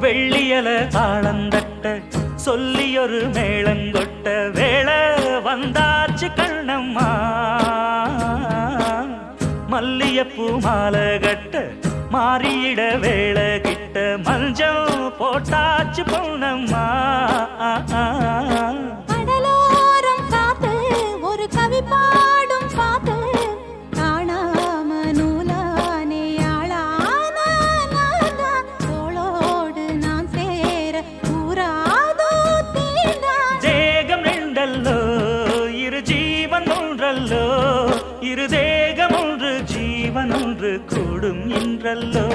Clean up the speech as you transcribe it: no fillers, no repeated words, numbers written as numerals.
வெள்ளியல தாளந்தட்ட சொல்லியொரு மேளங்கொட்ட வேளை வந்தாச்சு கண்ணம்மா மல்லியப்பூ மாலை கட்ட மாறியிட வேளை கிட்ட மஞ்சள் போட்டாச்சு பொன்னம்மா கடலோரம் காத்து ஒரு கவி பாடும் பாத்து காணாம நூலானே ஆளான தோளோடு நான் சேர கூறாதோ தீண்டா தேகம் ரெண்டல்லோ இரு ஜீவன் ஒன்றல்லோ இரு தேகம் ஒன்று ஜீவன் ஒன்று கூடும் என்றல்லோ